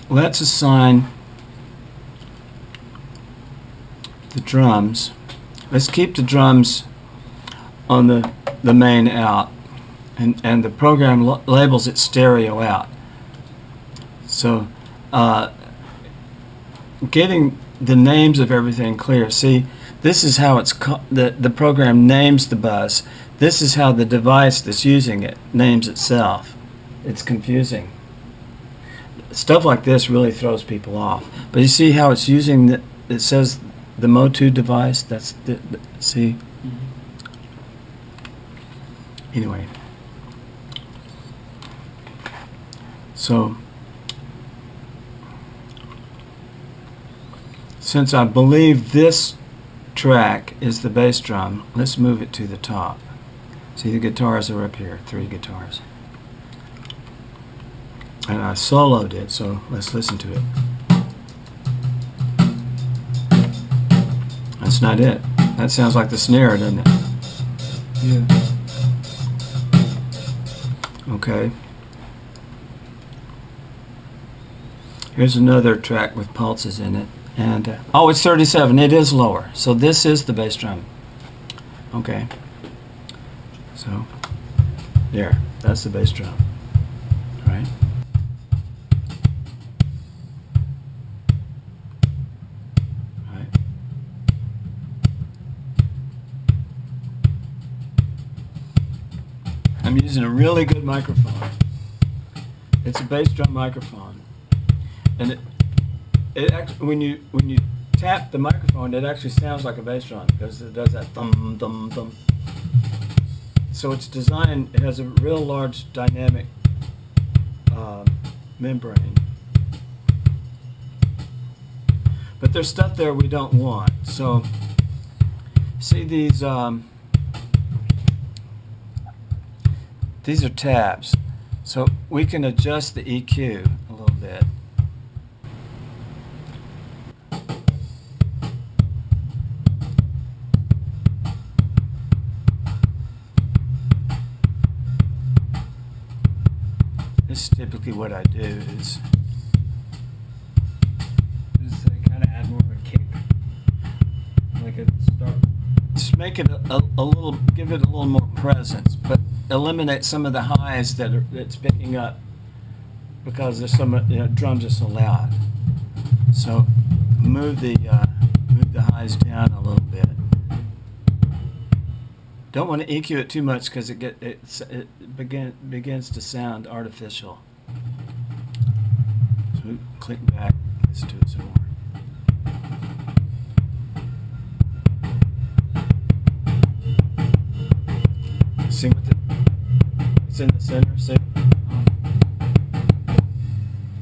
let's assign the drums. Let's keep the drums on the main out, and the program labels it stereo out. So getting the names of everything clear. See, this is how the program names the bus. This is how the device that's using it names itself. It's confusing. Stuff like this really throws people off. But you see how it's using it says the Mo2 device. That's see. Anyway, so since I believe this track is the bass drum, let's move it to the top. See, the guitars are up here, 3 guitars. And I soloed it, so let's listen to it. That's not it. That sounds like the snare, doesn't it? Yeah. Okay. Here's another track with pulses in it. And oh, it's 37. It is lower. So this is the bass drum. Okay. So there. That's the bass drum. Right? Right. I'm using a really good microphone. It's a bass drum microphone. And it actually, when you tap the microphone, it actually sounds like a bass drum because it does that thum thum thum. So it's designed. It has a real large dynamic membrane. But there's stuff there we don't want. So see these are tabs. So we can adjust the EQ a little bit. This is typically what I do is kind of add more of a kick, like a start. Just make it a little, give it a little more presence, but eliminate some of the highs that it's picking up because there's some drums are so loud. So move the highs down a little bit. Don't want to EQ it too much because it begins to sound artificial. So click back, listen to it some more. See what it's in the center. See?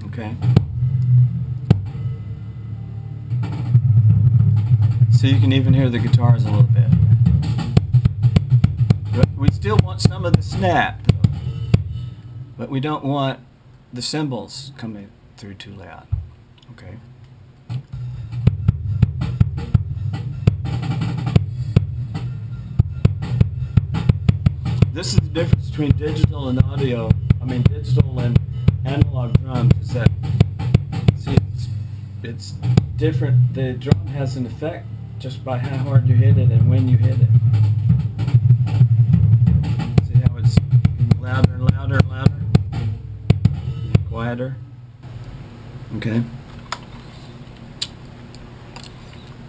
Okay. So you can even hear the guitars a little bit. But we still want some of the snap, though. But we don't want the cymbals coming through too loud. Okay. This is the difference between digital and audio. Digital and analog drums is that, see, it's different. The drum has an effect just by how hard you hit it and when you hit it. See how it's getting louder and louder and louder? And quieter. Okay.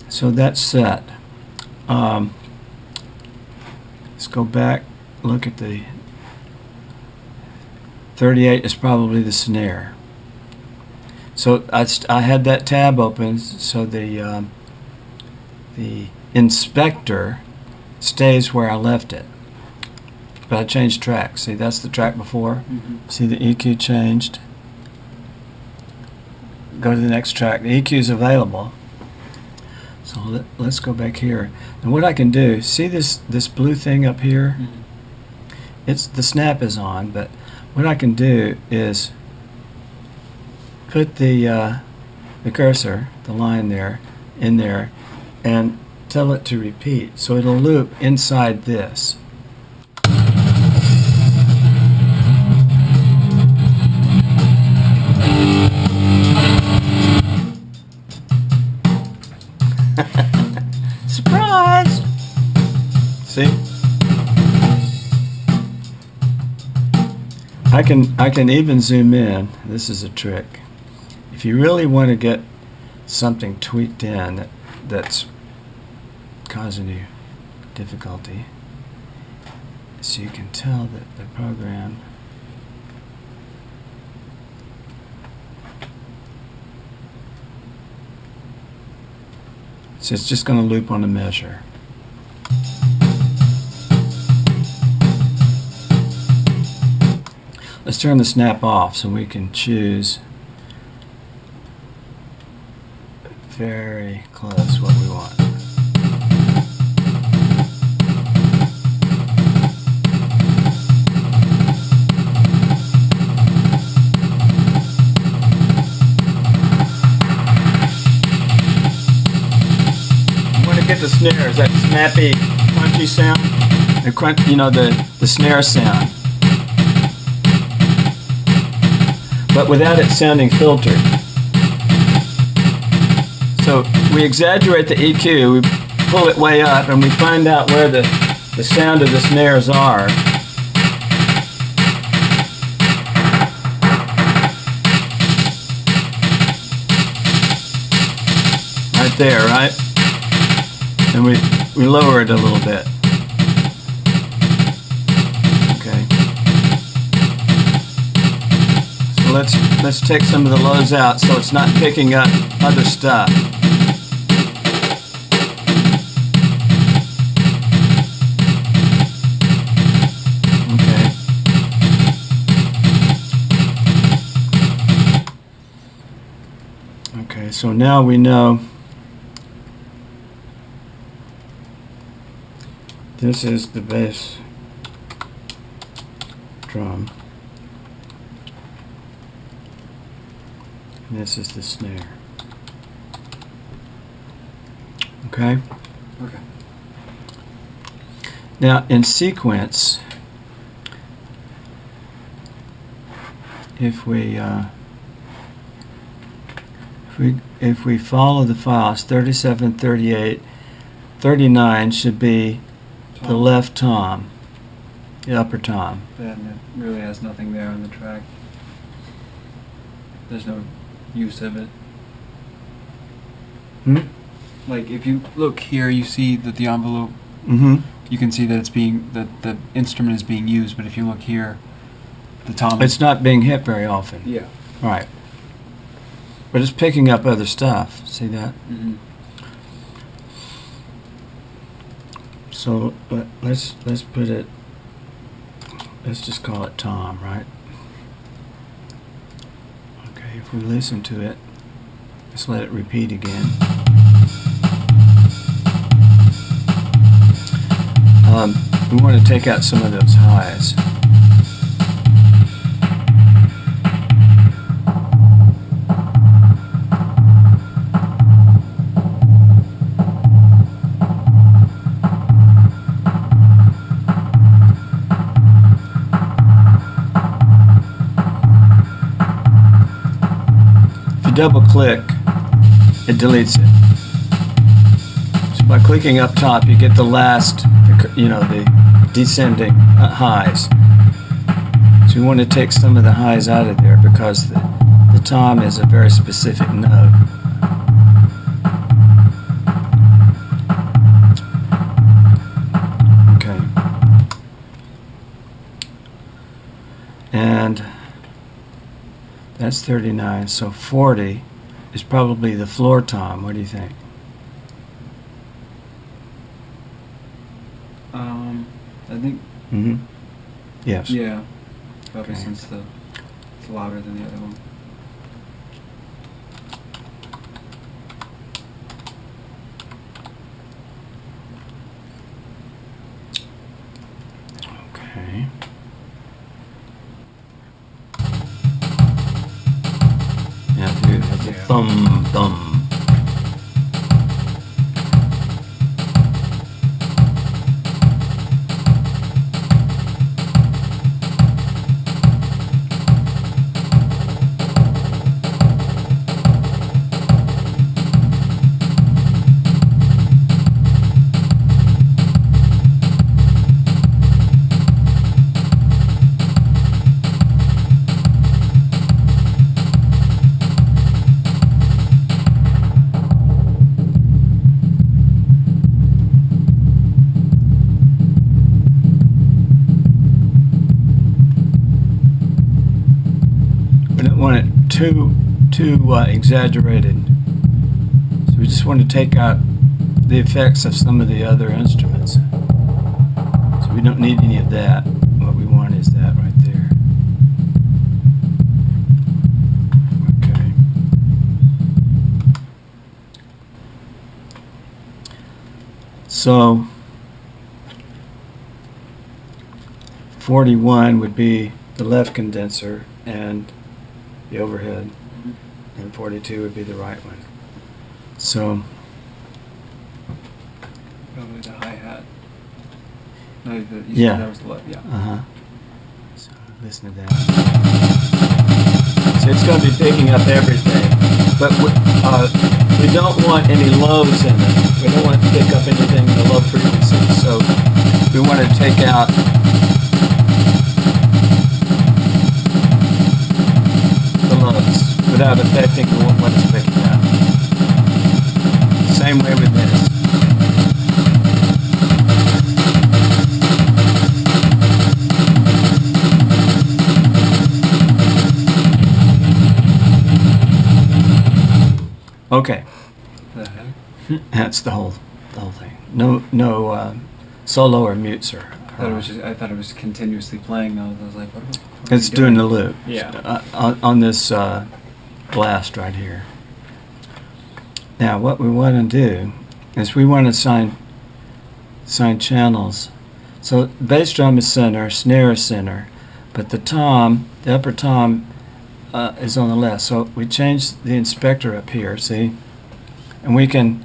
So that's set. Let's go back. Look at the 38 is probably the snare. So I had that tab open, so the inspector stays where I left it. But I changed track. See, that's the track before. Mm-hmm. See, the EQ changed. Go to the next track. The EQ is available. So let's go back here. And what I can do, see this blue thing up here? Mm-hmm. It's the snap is on, but what I can do is put the cursor, the line there, in there, and tell it to repeat. So it'll loop inside this. See? I can even zoom in. This is a trick. If you really want to get something tweaked in that's causing you difficulty, so you can tell that the program so it's just going to loop on a measure. Let's turn the snap off so we can choose very close what we want. You want to get the snares, that snappy, crunchy sound, the crunch, the snare sound, but without it sounding filtered. So we exaggerate the EQ, we pull it way up, and we find out where the sound of the snares are. Right there, right? And we lower it a little bit. Okay. So let's take some of the lows out so it's not picking up other stuff. Okay, so now we know this is the bass drum, and this is the snare. Okay? Okay. Now, in sequence, if we follow the files, 37, 38, 39 should be Tom. the left tom, the upper tom. And it really has nothing there on the track. There's no use of it. Like if you look here, you see that the envelope. Mm-hmm. You can see that the instrument is being used. But if you look here, the tom. It's not being hit very often. Yeah. Right. But it's picking up other stuff. See that? Mm-hmm. So let's put it. Let's just call it tom, right? Okay. If we listen to it, let's let it repeat again. We want to take out some of those highs. If you double click, it deletes it. So by clicking up top, you get the last, the descending highs. So we want to take some of the highs out of there because the tom is a very specific note. Okay. And that's 39, so 40 is probably the floor tom. What do you think? I think. Mm-hmm. Yes. Yeah. Probably Okay. since it's louder than the other one. Okay. Yeah, dude, that's a thumb, thumb. too exaggerated. So we just want to take out the effects of some of the other instruments. So we don't need any of that. What we want is that right there. Okay. So 41 would be the left condenser and the overhead, and 42 would be the right one. So Probably the hi-hat. No, you Yeah. said that was the left, yeah. So listen to that. So it's going to be picking up everything, but we don't want any lows in it. We don't want to pick up anything in the low frequency. So we want to take out the lows without affecting what it's picking up. Same way with this. Okay, The heck? that's the whole thing. No solo or mutes or. I thought it was continuously playing though. I was like, what It's doing the loop. Yeah. On this blast right here. Now, what we want to do is we want to assign channels. So bass drum is center, snare is center, but the upper tom, is on the left. So we change the inspector up here, see, and we can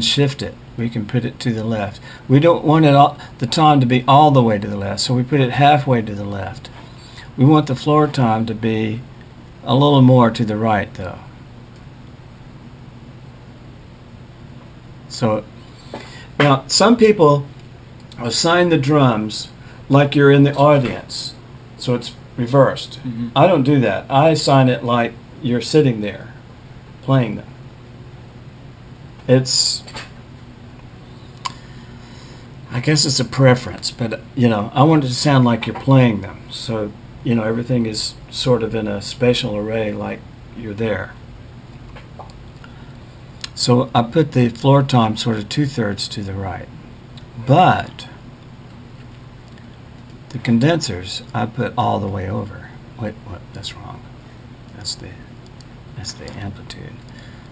shift it. We can put it to the left. We don't want the tom to be all the way to the left, so we put it halfway to the left. We want the floor tom to be a little more to the right, though. So now some people assign the drums like you're in the audience, so it's reversed. Mhm. I don't do that. I assign it like you're sitting there playing them. I guess it's a preference, but I want it to sound like you're playing them. So, everything is sort of in a spatial array like you're there. So I put the floor tom sort of 2/3 to the right. But the condensers I put all the way over. Wait, what? That's wrong. That's the amplitude.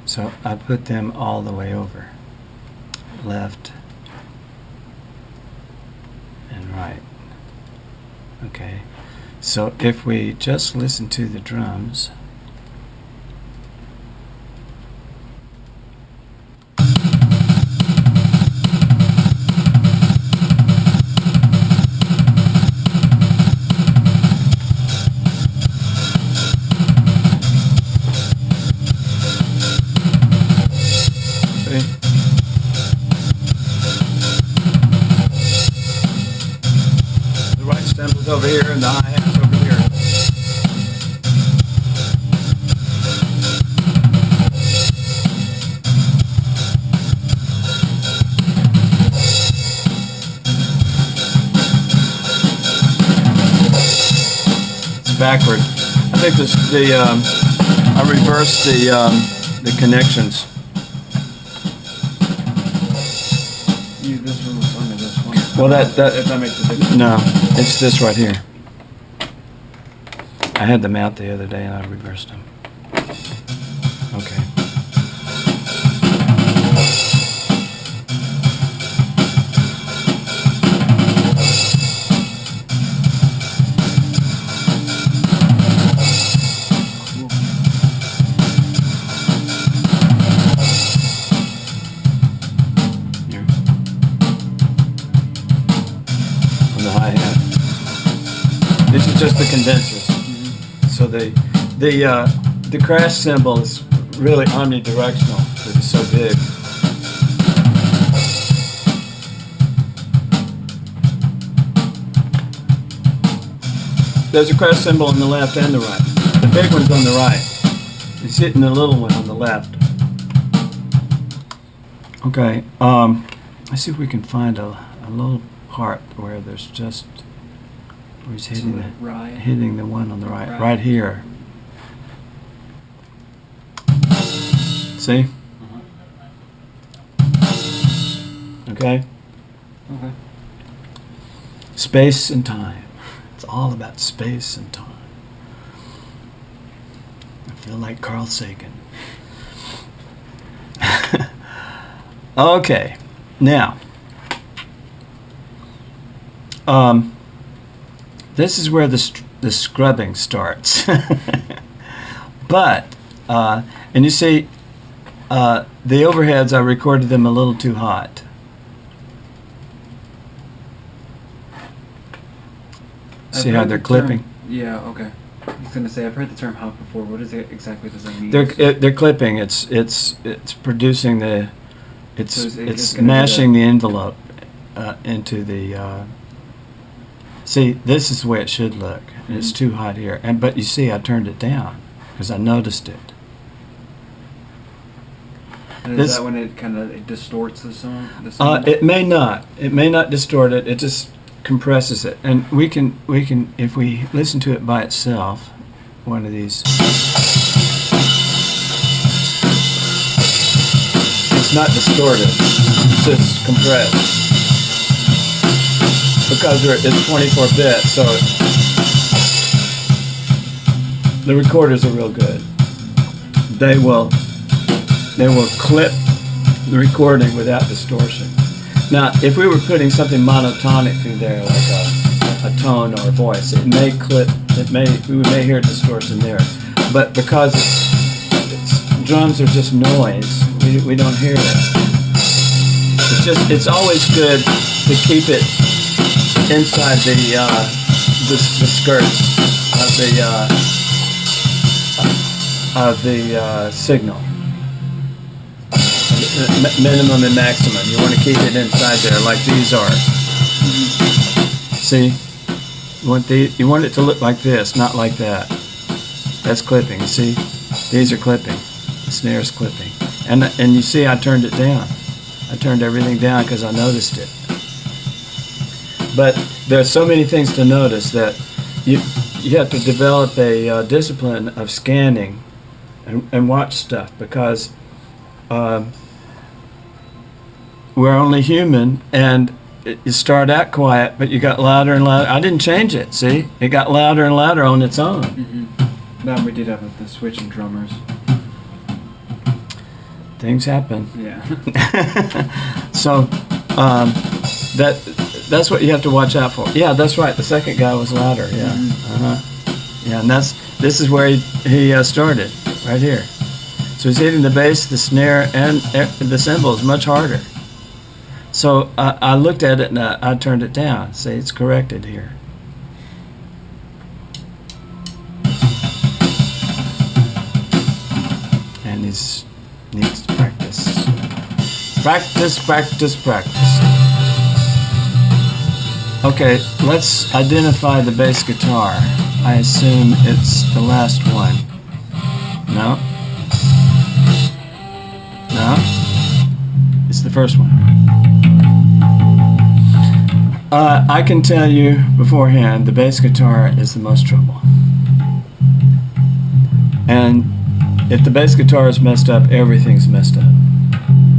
So I put them all the way over. Left and right. Okay. So if we just listen to the drums. The right stem's over here and the hi-hat's over here. It's backward. I think I reversed the connections. This one was under this one. Well, if that makes a difference. No, it's this right here. I had them out the other day and I reversed them. Okay. Here. On the hi-hat. This is just the condensers. So the crash cymbal is really omnidirectional because it's so big. There's a crash cymbal on the left and the right. The big one's on the right. It's hitting the little one on the left. Okay, let's see if we can find a little part where there's just where he's hitting right. hitting the one on the right here. See? Okay? Okay. Space and time. It's all about space and time. I feel like Carl Sagan. Okay. Now, this is where the scrubbing starts. But, and you see, the overheads, I recorded them a little too hot. See how they're clipping? Yeah, okay. I was going to say, I've heard the term hot before. What is it exactly does that mean? They're clipping. It's producing the, So it's it's gonna be mashing the envelope into the. See, this is the way it should look. And it's too hot here, but you see, I turned it down because I noticed it. And is that when it kind of distorts the song? It may not. It may not distort it. It just compresses it, and we can if we listen to it by itself, one of these. It's not distorted. It's just compressed because it's 24-bit. So the recorders are real good. They will clip the recording without distortion. Now, if we were putting something monotonic through there, like a tone or a voice, it may clip. We may hear distortion there, but because drums are just noise, we don't hear it. It's always good to keep it inside the skirts of the signal. Minimum and maximum. You want to keep it inside there, like these are. See, you want it to look like this, not like that. That's clipping. You see, these are clipping. The snare's clipping, and you see, I turned it down. I turned everything down because I noticed it. But there are so many things to notice that you have to develop a discipline of scanning and watch stuff, because we're only human, and you start out quiet, but you got louder and louder. I didn't change it, see? It got louder and louder on its own. Mm-hmm. No, we did have the switch in drummers. Things happen. Yeah. So that's what you have to watch out for. Yeah, that's right. The second guy was louder. Yeah. Mm-hmm. Yeah, and this is where he started, right here. So he's hitting the bass, the snare, and the cymbals much harder. So I looked at it and I turned it down. See, it's corrected here. And he needs to practice. Practice, practice, practice. Okay, let's identify the bass guitar. I assume it's the last one. No? No? It's the first one. I can tell you beforehand, the bass guitar is the most trouble. And if the bass guitar is messed up, everything's messed up.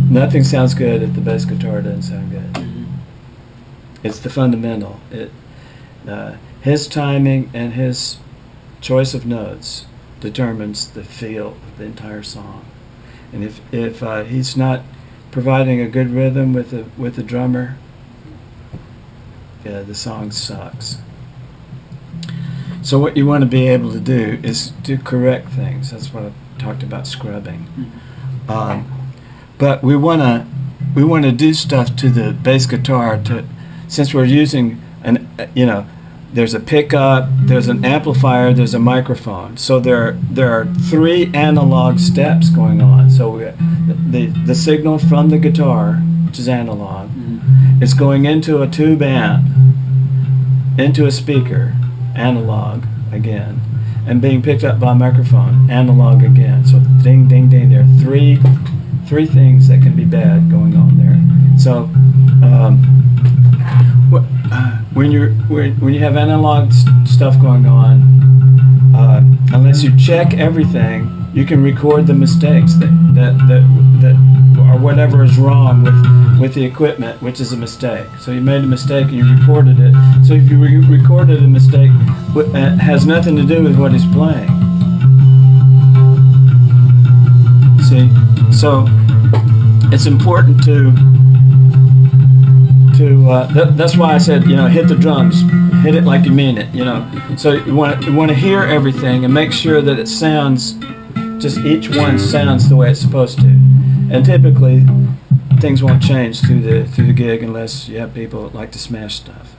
Nothing sounds good if the bass guitar doesn't sound good. Mm-hmm. It's the fundamental. His timing and his choice of notes determines the feel of the entire song. And if he's not providing a good rhythm with the drummer, the song sucks. So what you want to be able to do is to correct things. That's what I talked about, scrubbing. But we want to do stuff to the bass guitar since we're using there's a pickup, there's an amplifier, there's a microphone. So there are three analog steps going on. So the signal from the guitar, which is analog, is going into a tube amp, into a speaker, analog again, and being picked up by a microphone, analog again. So ding, ding, ding. There are three things that can be bad going on there. So when you have analog stuff going on, unless you check everything, You can record the mistakes that or whatever is wrong with the equipment, which is a mistake. So you made a mistake and you recorded it. So if you recorded a mistake, it has nothing to do with what he's playing. See, so it's important to that's why I said, hit the drums, hit it like you mean it, So you want to hear everything and make sure that it sounds, just each one sounds the way it's supposed to. And typically, things won't change through the gig unless you have people that like to smash stuff,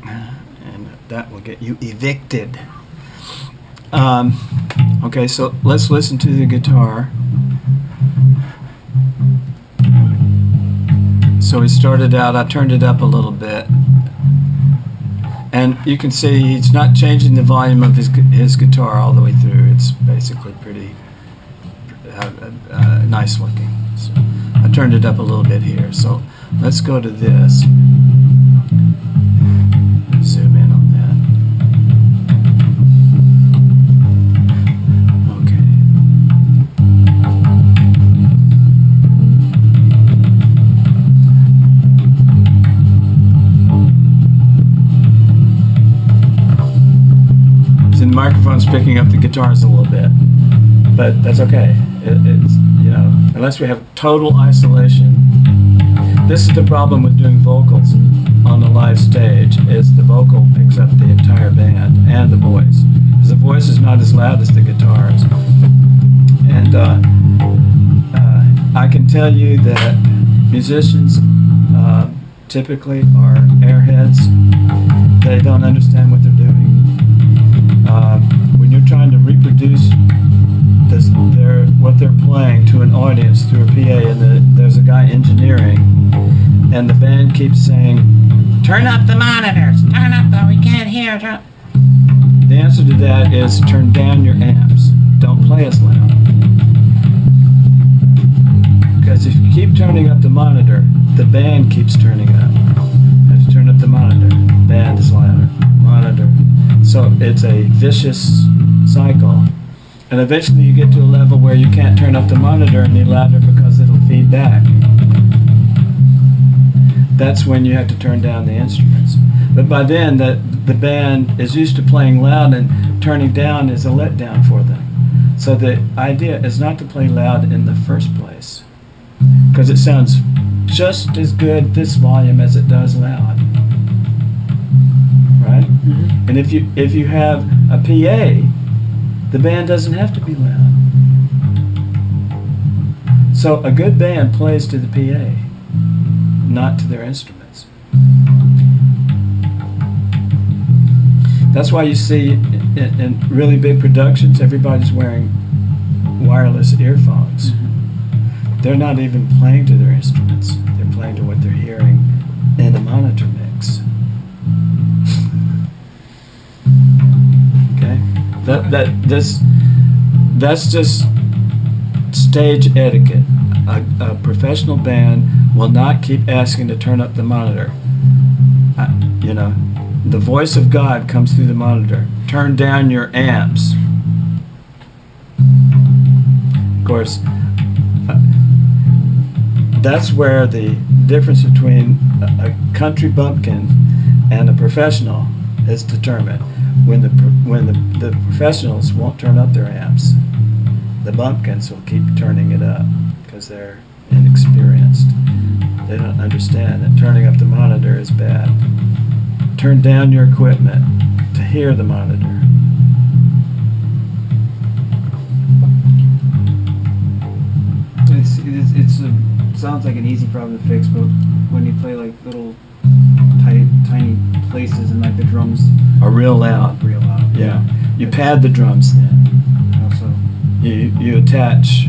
and that will get you evicted. Okay, so let's listen to the guitar. So he started out, I turned it up a little bit, and you can see he's not changing the volume of his guitar all the way through. It's basically pretty nice looking. So I turned it up a little bit here. So let's go to this. Zoom in on that. Okay. So the microphone's picking up the guitars a little bit, but that's okay. It's, unless we have total isolation. This is the problem with doing vocals on a live stage, is the vocal picks up the entire band and the voice. Because the voice is not as loud as the guitars. And I can tell you that musicians typically are airheads. They don't understand what they're doing. When you're trying to reproduce what they're playing to an audience through a PA, and there's a guy engineering, and the band keeps saying, "Turn up the monitors, turn up the, we can't hear." The answer to that is turn down your amps. Don't play as loud. Because if you keep turning up the monitor, the band keeps turning up. You have to turn up the monitor. Band is louder. Monitor. So it's a vicious cycle. And eventually you get to a level where you can't turn up the monitor any louder because it'll feed back. That's when you have to turn down the instruments. But by then, the band is used to playing loud, and turning down is a letdown for them. So the idea is not to play loud in the first place, because it sounds just as good this volume as it does loud. Right? Mm-hmm. And if you have a PA, the band doesn't have to be loud. So a good band plays to the PA, not to their instruments. That's why you see in really big productions, everybody's wearing wireless earphones. Mm-hmm. They're not even playing to their instruments. They're playing to what they're hearing in a monitor mix. Okay? That's just stage etiquette. A professional band will not keep asking to turn up the monitor. The voice of God comes through the monitor. Turn down your amps. Of course, that's where the difference between a country bumpkin and a professional is determined. When the professionals won't turn up their amps, the bumpkins will keep turning it up because they're inexperienced. They don't understand that turning up the monitor is bad. Turn down your equipment to hear the monitor. It sounds like an easy problem to fix, but when you play like little tiny places and like the drums are real loud. Yeah. You pad the drums then. Also, you attach.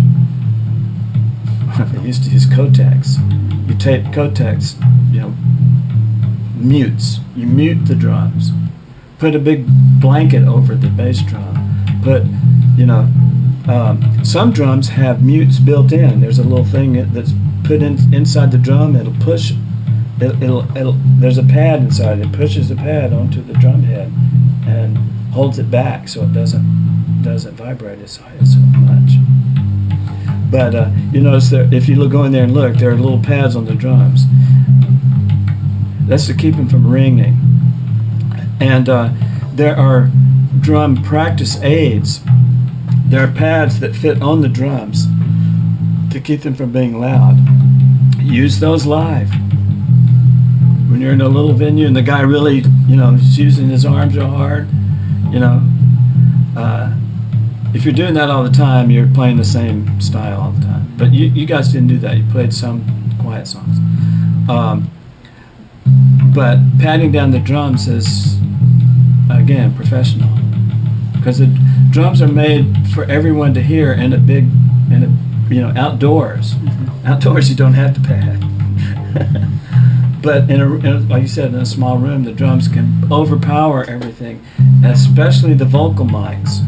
I used to use Kotex. You tape Kotex. Mutes. You mute the drums. Put a big blanket over the bass drum. Some drums have mutes built in. There's a little thing that's put inside the drum. It'll push. There's a pad inside. It pushes the pad onto the drum head and holds it back so it doesn't doesn't vibrate as much. But you notice that if you go in there and look, there are little pads on the drums. That's to keep them from ringing. And there are drum practice aids. There are pads that fit on the drums to keep them from being loud. Use those live. When you're in a little venue and the guy really, is using his arms real hard, if you're doing that all the time, you're playing the same style all the time. But you guys didn't do that. You played some quiet songs. But patting down the drums is, again, professional. Because the drums are made for everyone to hear in outdoors. Mm-hmm. Outdoors you don't have to pad. But like you said, in a small room, the drums can overpower everything, especially the vocal mics.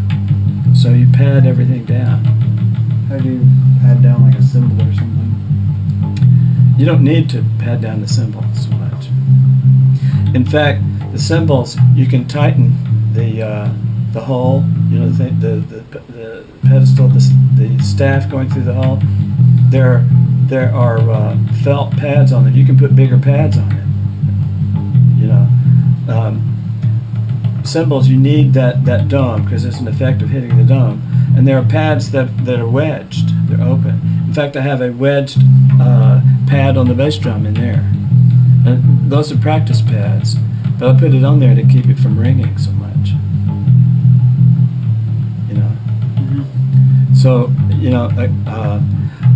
So you pad everything down. How do you pad down like a cymbal or something? You don't need to pad down the cymbal so much. In fact, the cymbals, you can tighten the hole, the pedestal, the staff going through the hole. There are felt pads on it. You can put bigger pads on it. Cymbals, you need that dome because it's an effect of hitting the dome. And there are pads that are wedged. They're open. In fact, I have a wedged pad on the bass drum in there. And those are practice pads. But I put it on there to keep it from ringing so much. Mm-hmm. So,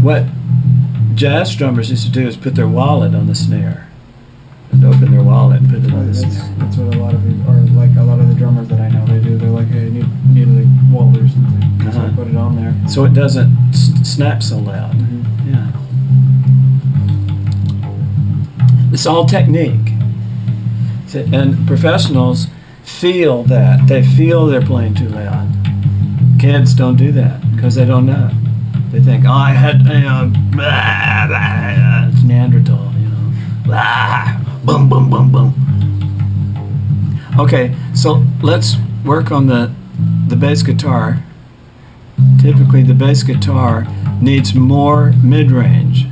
what jazz drummers used to do is put their wallet on the snare. And open their wallet and put it on the snare. That's what a lot of the drummers that I know, they do. They're like, hey, I need a wallet or something. So I put it on there. So it doesn't snap so loud. Mm-hmm. Yeah. It's all technique. And professionals feel that. They feel they're playing too loud. Kids don't do that because they don't know. They think, oh, I had, it's Neanderthal, boom, boom, boom, boom. Okay, so let's work on the bass guitar. Typically, the bass guitar needs more mid-range.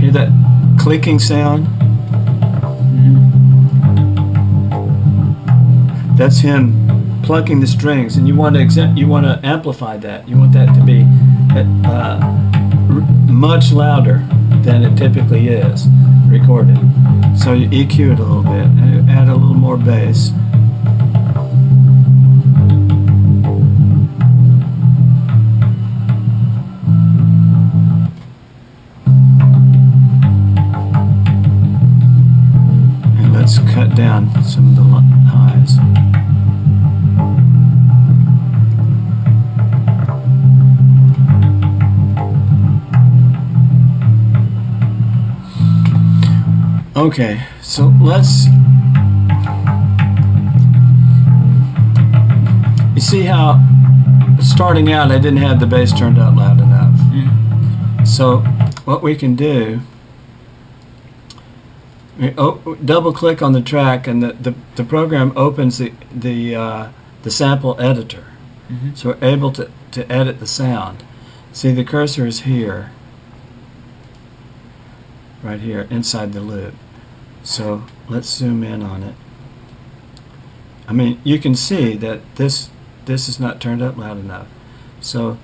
Hear that clicking sound? Mm-hmm. That's him plucking the strings, and you want to amplify that. You want that to be much louder than it typically is recorded. So you EQ it a little bit and add a little more bass. And let's cut down some of the highs. Okay, so you see how starting out I didn't have the bass turned up loud enough. Mm-hmm. So what we can do, double click on the track and the program opens the sample editor. Mm-hmm. So we're able to edit the sound. See, the cursor is here, right here inside the loop. So let's zoom in on it. I mean, you can see that this is not turned up loud enough. So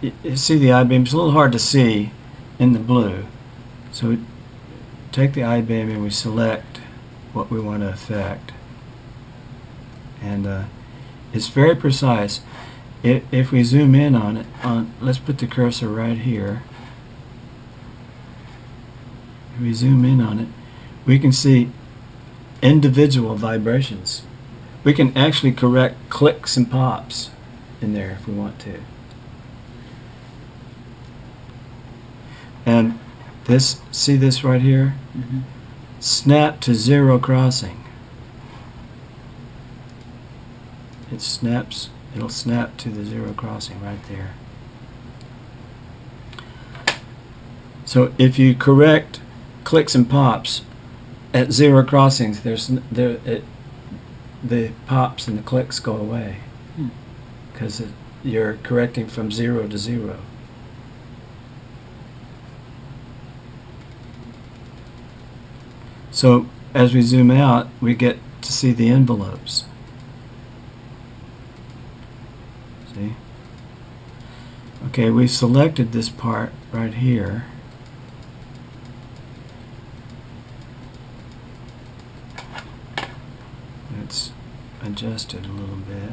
you see the I-beam. It's a little hard to see in the blue. So we take the I-beam and we select what we want to affect. And it's very precise. If we zoom in on it, let's put the cursor right here. If we zoom in on it, we can see individual vibrations. We can actually correct clicks and pops in there if we want to. And see this right here? Mm-hmm. Snap to zero crossing. It'll snap to the zero crossing right there. So if you correct clicks and pops at zero crossings, the pops and the clicks go away because you're correcting from 0 to 0. So as we zoom out, we get to see the envelopes. See? Okay, we've selected this part right here. It's adjusted a little bit.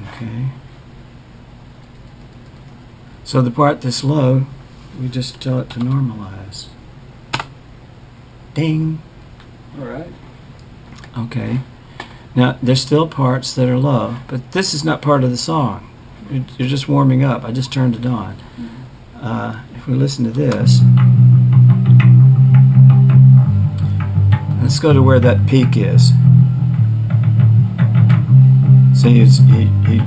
Okay. So the part that's low, we just tell it to normalize. Ding. All right. Okay. Now, there's still parts that are low, but this is not part of the song. You're just warming up. I just turned it on. If we listen to this, let's go to where that peak is. See, he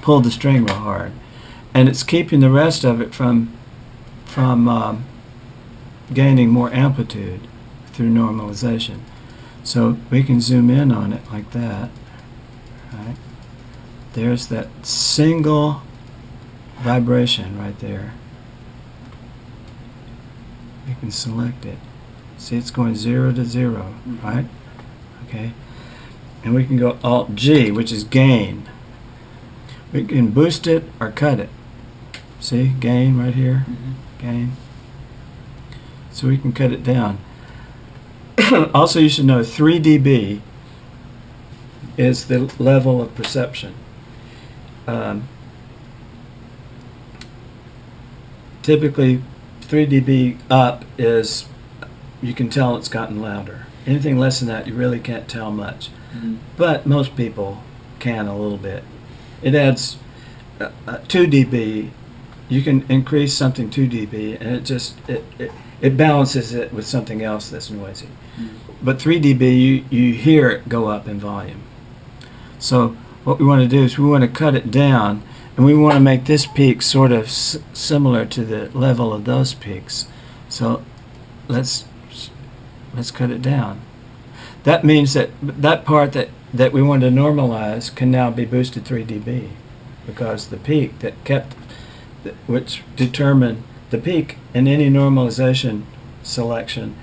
pulled the string real hard, and it's keeping the rest of it from gaining more amplitude through normalization. So we can zoom in on it like that. Right? There's that single vibration right there. We can select it. See, it's going 0 to 0, right? Okay. And we can go Alt-G, which is gain. We can boost it or cut it. See, gain right here, gain. So we can cut it down. Also, you should know 3 dB is the level of perception. Typically, 3 dB up is, you can tell it's gotten louder. Anything less than that, you really can't tell much. But most people can a little bit. It adds 2 dB. You can increase something 2 dB, and it balances it with something else that's noisy. But 3 dB, you hear it go up in volume. So what we want to do is we want to cut it down, and we want to make this peak sort of similar to the level of those peaks. So let's cut it down. That means that that part that we want to normalize can now be boosted 3 dB, because the peak that kept, which determined the peak in any normalization selection,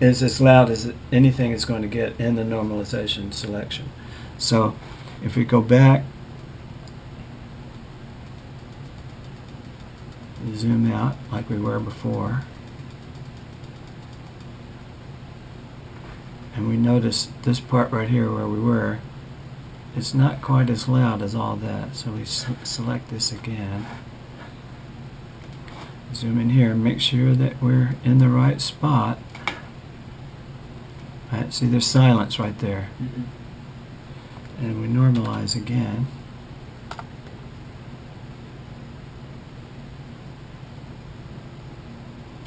is as loud as anything is going to get in the normalization selection. So if we go back, zoom out like we were before, and we notice this part right here where we were, it's not quite as loud as all that. So we select this again, zoom in here, make sure that we're in the right spot. Right, see, there's silence right there. And we normalize again.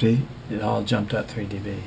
See, it all jumped up 3 dB.